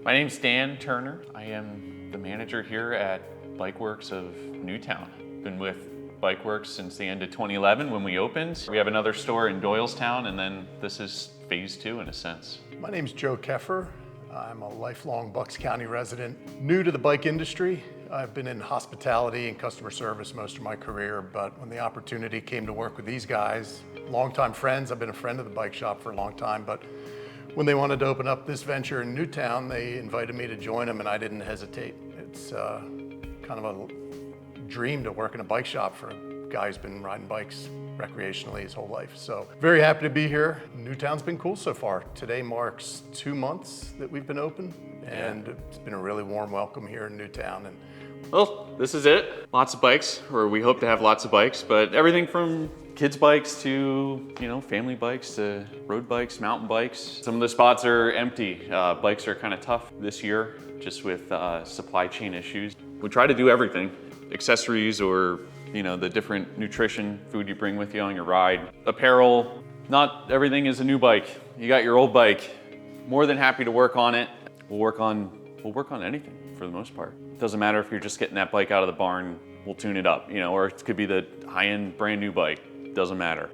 My name's Dan Turner. I am the manager here at Bikeworks of Newtown. Been with Bikeworks since the end of 2011 when we opened. We have another store in Doylestown, and then this is phase 2 in a sense. My name's Joe Keffer. I'm a lifelong Bucks County resident, new to the bike industry. I've been in hospitality and customer service most of my career, but when the opportunity came to work with these guys, longtime friends, I've been a friend of the bike shop for a long time, but when they wanted to open up this venture in Newtown, they invited me to join them and I didn't hesitate. It's kind of a dream to work in a bike shop for a guy who's been riding bikes recreationally his whole life. So very happy to be here. Newtown's been cool so far. Today marks 2 months that we've been open, and it's been a really warm welcome here in Newtown. And well, this is it. Lots of bikes, or we hope to have lots of bikes, but everything from kids bikes to, family bikes to road bikes, mountain bikes. Some of the spots are empty. Bikes are kind of tough this year, just with supply chain issues. We try to do everything. Accessories or, the different nutrition, food you bring with you on your ride. Apparel, not everything is a new bike. You got your old bike. More than happy to work on it. We'll work on anything for the most part. It doesn't matter if you're just getting that bike out of the barn, we'll tune it up, or it could be the high-end brand new bike. Doesn't matter.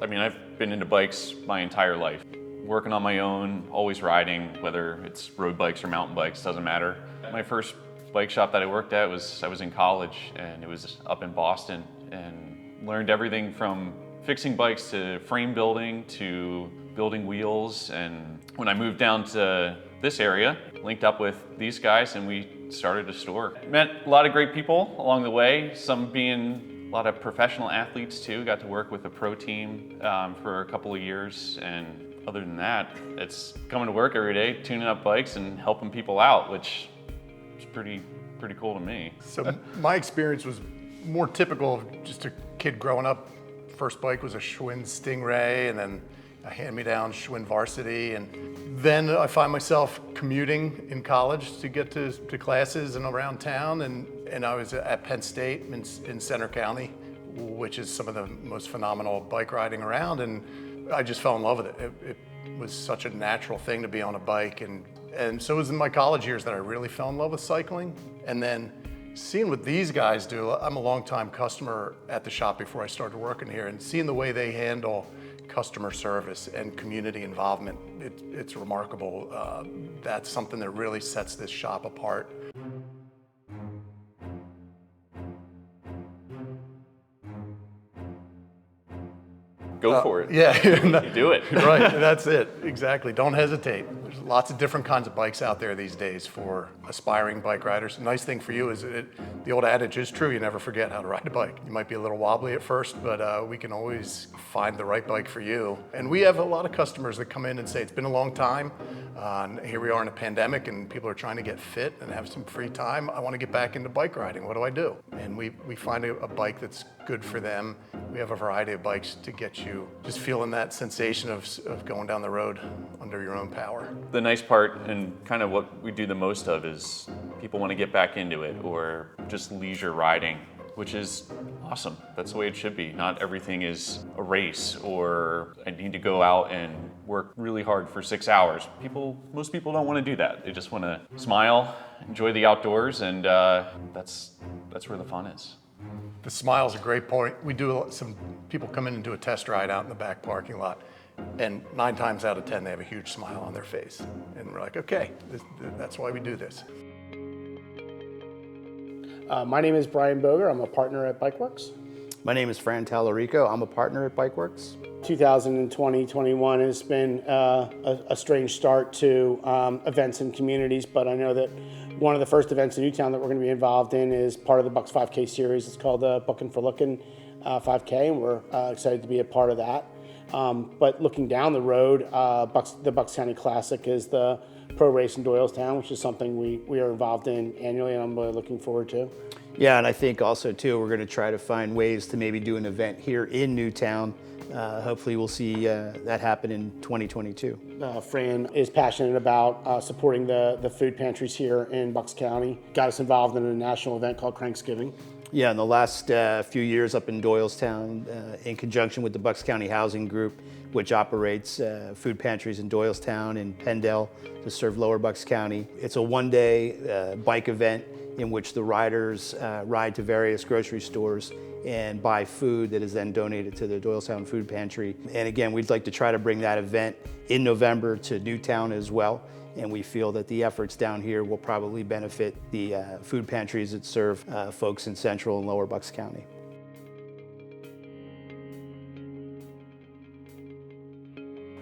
I mean, I've been into bikes my entire life. Working on my own, always riding, whether it's road bikes or mountain bikes, doesn't matter. My first bike shop that I worked at I was in college, and it was up in Boston, and learned everything from fixing bikes to frame building to building wheels. And when I moved down to this area, linked up with these guys, and we started a store. Met a lot of great people along the way, some being a lot of professional athletes too. Got to work with a pro team for a couple of years, and other than that, it's coming to work every day, tuning up bikes and helping people out, which is pretty cool to me. so my experience was more typical of just a kid growing up. First bike was a Schwinn Stingray, and then a hand-me-down Schwinn Varsity, and then I find myself commuting in college to get to classes and around town, and I was at Penn State in Center County, which is some of the most phenomenal bike riding around, and I just fell in love with it. It was such a natural thing to be on a bike, and so it was in my college years that I really fell in love with cycling. And then seeing what these guys do, I'm a longtime customer at the shop before I started working here, and seeing the way they handle customer service and community involvement, it's remarkable. That's something that really sets this shop apart. Go for it. Yeah. You do it. Right, that's it, exactly. Don't hesitate. There's lots of different kinds of bikes out there these days for aspiring bike riders. The nice thing for you is the old adage is true, you never forget how to ride a bike. You might be a little wobbly at first, but we can always find the right bike for you. And we have a lot of customers that come in and say, it's been a long time. Here we are in a pandemic and people are trying to get fit and have some free time. I want to get back into bike riding. What do I do? And we find a bike that's good for them. We have a variety of bikes to get you just feeling that sensation of going down the road under your own power. The nice part, and kind of what we do the most of, is people want to get back into it or just leisure riding, which is awesome. That's the way it should be. Not everything is a race or I need to go out and work really hard for 6 hours. Most people don't want to do that. They just want to smile, enjoy the outdoors, and that's where the fun is. The smile's a great point. We do some people come in and do a test ride out in the back parking lot, and 9 times out of 10 they have a huge smile on their face, and we're like, okay, that's why we do this. My name is Brian Boger. I'm a partner at Bikeworks. My name is Fran Tallarico. I'm a partner at Bikeworks. 2020-21 has been a strange start to events and communities, but I know that one of the first events in Newtown that we're going to be involved in is part of the Bucks 5K series. It's called the Buckin' for Lookin' 5K, and we're excited to be a part of that. But looking down the road, the Bucks County Classic is the pro race in Doylestown, which is something we are involved in annually, and I'm really looking forward to. Yeah, and I think also too, we're going to try to find ways to maybe do an event here in Newtown. Hopefully we'll see that happen in 2022. Fran is passionate about supporting the food pantries here in Bucks County. Got us involved in a national event called Cranksgiving. Yeah, in the last few years up in Doylestown, in conjunction with the Bucks County Housing Group, which operates food pantries in Doylestown and Pendle to serve Lower Bucks County. It's a one-day bike event in which the riders ride to various grocery stores and buy food that is then donated to the Doylestown Food Pantry. And again, we'd like to try to bring that event in November to Newtown as well. And we feel that the efforts down here will probably benefit the food pantries that serve folks in Central and Lower Bucks County.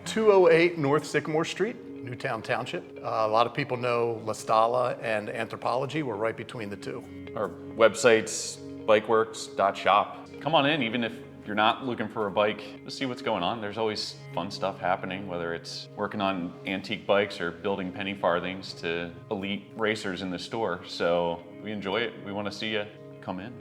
(208) North Sycamore Street, Newtown Township. A lot of people know La Stalla and Anthropology. We're right between the two. Our website's Bikeworks.shop. Come on in, even if you're not looking for a bike, to see what's going on. There's always fun stuff happening, whether it's working on antique bikes or building penny farthings to elite racers in the store. So we enjoy it. We want to see you come in.